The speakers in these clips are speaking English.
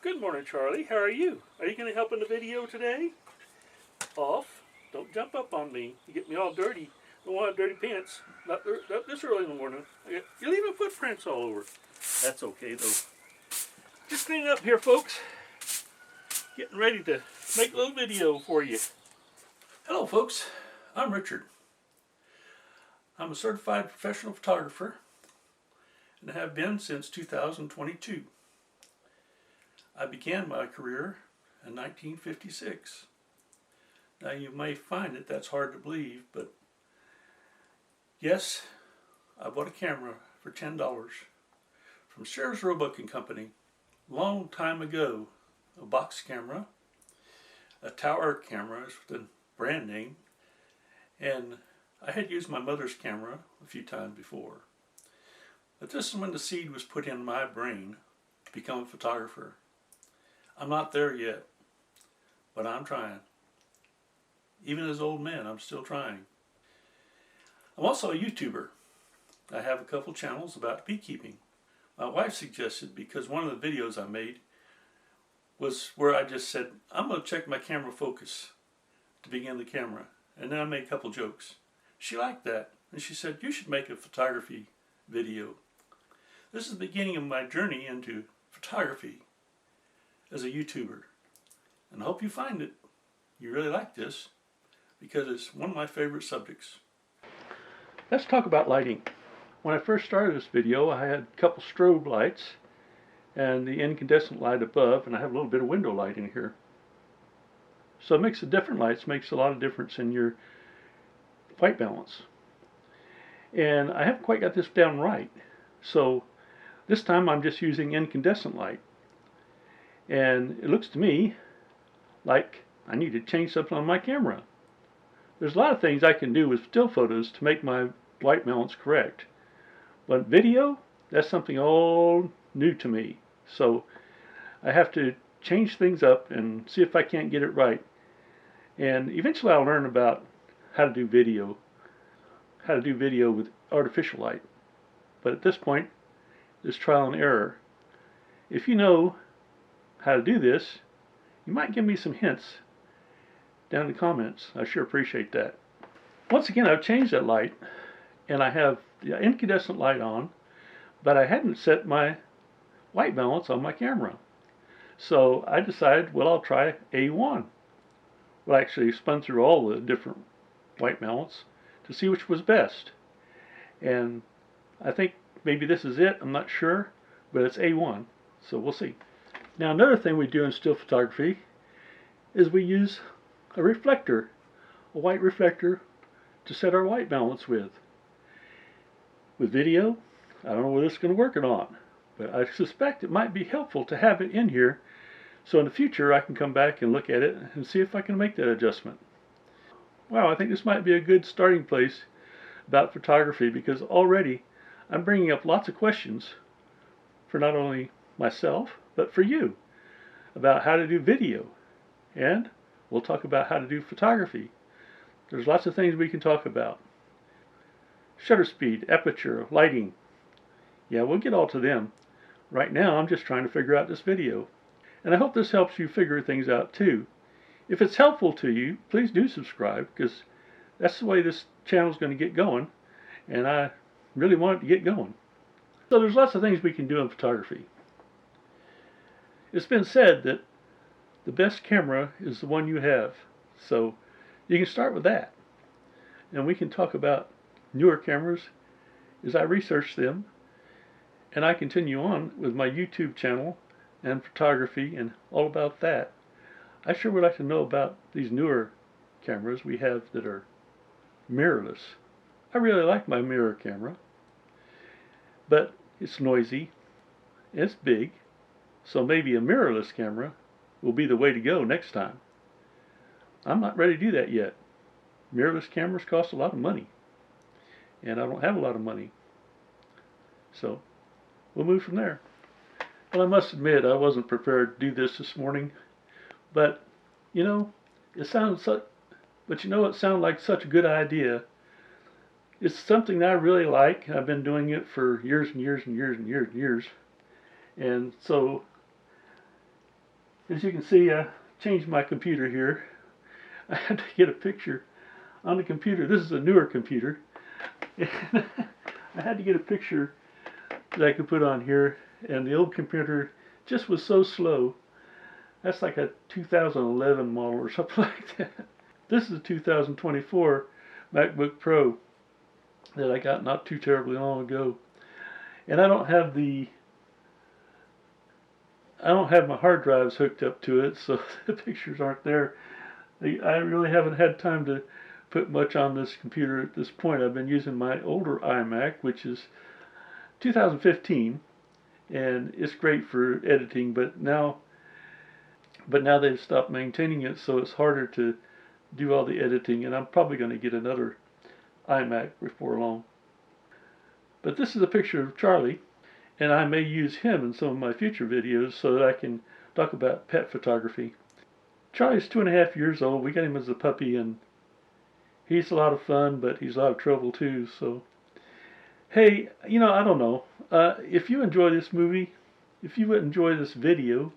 Good morning, Charlie. How are you? Are you going to help in the video today? Off. Don't jump up on me. You get me all dirty. Don't want dirty pants. Not this early in the morning. You're leaving footprints all over. That's okay, though. Just cleaning up here, folks. Getting ready to make a little video for you. Hello, folks. I'm Richard. I'm a certified professional photographer and have been since 2022. I began my career in 1956. Now you may find that's hard to believe, but yes, I bought a camera for $10 from Sears Roebuck and Company. Long time ago, a box camera, a Tower camera is the brand name, and I had used my mother's camera a few times before. But this is when the seed was put in my brain to become a photographer. I'm not there yet, but I'm trying. Even as an old man, I'm still trying. I'm also a YouTuber. I have a couple channels about beekeeping. My wife suggested, because one of the videos I made was where I just said, I'm going to check my camera focus to begin the camera. And then I made a couple jokes. She liked that, and she said, you should make a photography video. This is the beginning of my journey into photography as a YouTuber. And I hope you find it. You really like this, because it's one of my favorite subjects. Let's talk about lighting. When I first started this video, I had a couple strobe lights and the incandescent light above, and I have a little bit of window light in here. So a mix of different lights makes a lot of difference in your white balance. And I haven't quite got this down right. So this time I'm just using incandescent light. And it looks to me like I need to change something on my camera. There's a lot of things I can do with still photos to make my white balance correct. But video, that's something all new to me. So I have to change things up and see if I can't get it right. And eventually I'll learn about how to do video with artificial light. But at this point, it's trial and error. If you know how to do this, you might give me some hints down in the comments. I sure appreciate that. Once again, I've changed that light, and I have the incandescent light on, but I hadn't set my white balance on my camera. So I decided, well, I'll try A1. Well, I actually spun through all the different white balance to see which was best. And I think maybe this is it. I'm not sure, but it's A1. So we'll see. Now, another thing we do in still photography is we use a reflector, a white reflector, to set our white balance with. With video, I don't know whether it's going to work or not, but I suspect it might be helpful to have it in here so in the future I can come back and look at it and see if I can make that adjustment. Wow, I think this might be a good starting place about photography, because already I'm bringing up lots of questions for not only myself, but for you, about how to do video. And we'll talk about how to do photography. There's lots of things we can talk about. Shutter speed, aperture, lighting. Yeah, we'll get all to them. Right now, I'm just trying to figure out this video. And I hope this helps you figure things out too. If it's helpful to you, please do subscribe, because that's the way this channel is going to get going. And I really want it to get going. So there's lots of things we can do in photography. It's been said that the best camera is the one you have. So you can start with that. And we can talk about newer cameras as I research them. And I continue on with my YouTube channel and photography and all about that. I sure would like to know about these newer cameras we have that are mirrorless. I really like my mirror camera, but it's noisy, and it's big, so maybe a mirrorless camera will be the way to go next time. I'm not ready to do that yet. Mirrorless cameras cost a lot of money, and I don't have a lot of money. So we'll move from there. Well, I must admit I wasn't prepared to do this morning, but you know, it sounded like such a good idea. It's something that I really like. I've been doing it for years and years and years and years and years. And so As you can see, I changed my computer here. I had to get a picture on the computer. This is a newer computer. And I had to get a picture that I could put on here, and the old computer just was so slow. That's like a 2011 model or something like that. This is a 2024 MacBook Pro that I got not too terribly long ago. And I don't have my hard drives hooked up to it, so the pictures aren't there. I really haven't had time to put much on this computer at this point. I've been using my older iMac, which is 2015, and it's great for editing, but now they've stopped maintaining it, so it's harder to do all the editing, and I'm probably going to get another iMac before long. But this is a picture of Charlie, and I may use him in some of my future videos so that I can talk about pet photography. Charlie's 2.5 years old. We got him as a puppy, and he's a lot of fun, but he's a lot of trouble too. So, hey, I don't know. If you enjoy this movie, if you would enjoy this video,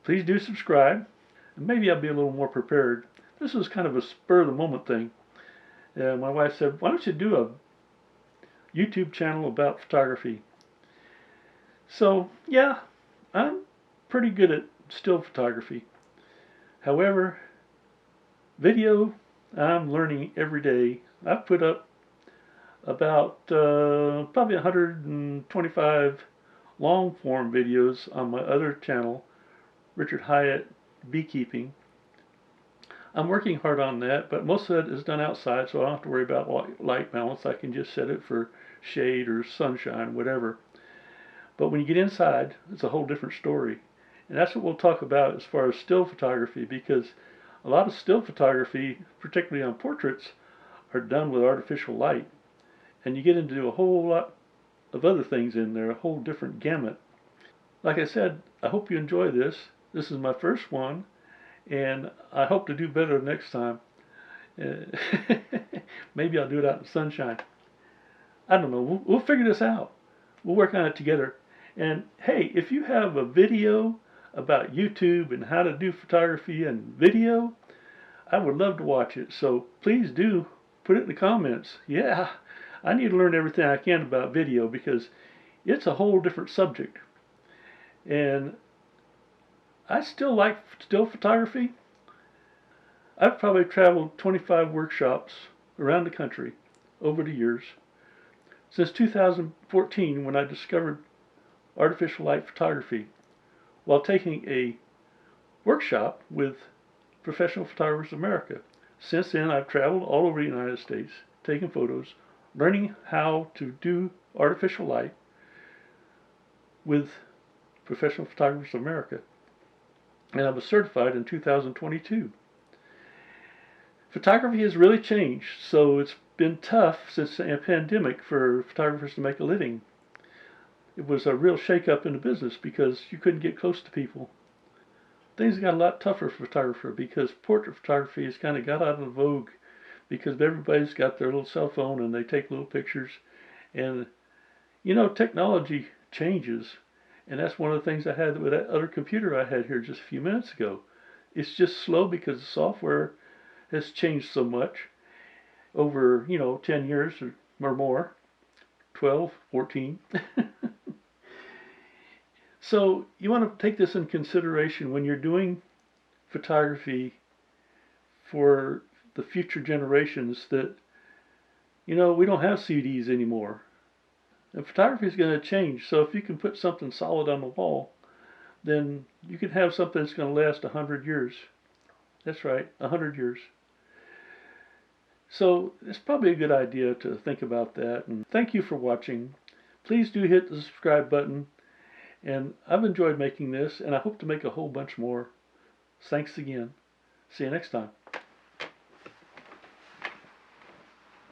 please do subscribe, and maybe I'll be a little more prepared. This was kind of a spur-of-the-moment thing. My wife said, why don't you do a YouTube channel about photography? So, yeah, I'm pretty good at still photography. However, video, I'm learning every day. I've put up about probably 125 long form videos on my other channel, Richard Hyatt Beekeeping. I'm working hard on that, but most of it is done outside, so I don't have to worry about light balance. I can just set it for shade or sunshine, whatever. But when you get inside, it's a whole different story. And that's what we'll talk about as far as still photography, because a lot of still photography, particularly on portraits, are done with artificial light. And you get into a whole lot of other things in there, a whole different gamut. Like I said, I hope you enjoy this. This is my first one, and I hope to do better next time. Maybe I'll do it out in the sunshine. I don't know. We'll figure this out. We'll work on it together. And hey, if you have a video about YouTube and how to do photography and video, I would love to watch it. So please do put it in the comments. Yeah, I need to learn everything I can about video because it's a whole different subject. And I still like still photography. I've probably traveled 25 workshops around the country over the years. Since 2014, when I discovered artificial light photography while taking a workshop with Professional Photographers of America. Since then, I've traveled all over the United States, taking photos, learning how to do artificial light with Professional Photographers of America. And I was certified in 2022. Photography has really changed, so it's been tough since the pandemic for photographers to make a living. It was a real shake-up in the business because you couldn't get close to people. Things got a lot tougher for photographer because portrait photography has kind of got out of vogue because everybody's got their little cell phone and they take little pictures. And, technology changes. And that's one of the things I had with that other computer I had here just a few minutes ago. It's just slow because the software has changed so much over, 10 years or more, 12, 14. So you want to take this in consideration when you're doing photography for the future generations that, we don't have CDs anymore. And photography is going to change. So if you can put something solid on the wall, then you can have something that's going to last 100 years. That's right, 100 years. So it's probably a good idea to think about that. And thank you for watching. Please do hit the subscribe button. And I've enjoyed making this, and I hope to make a whole bunch more. Thanks again. See you next time.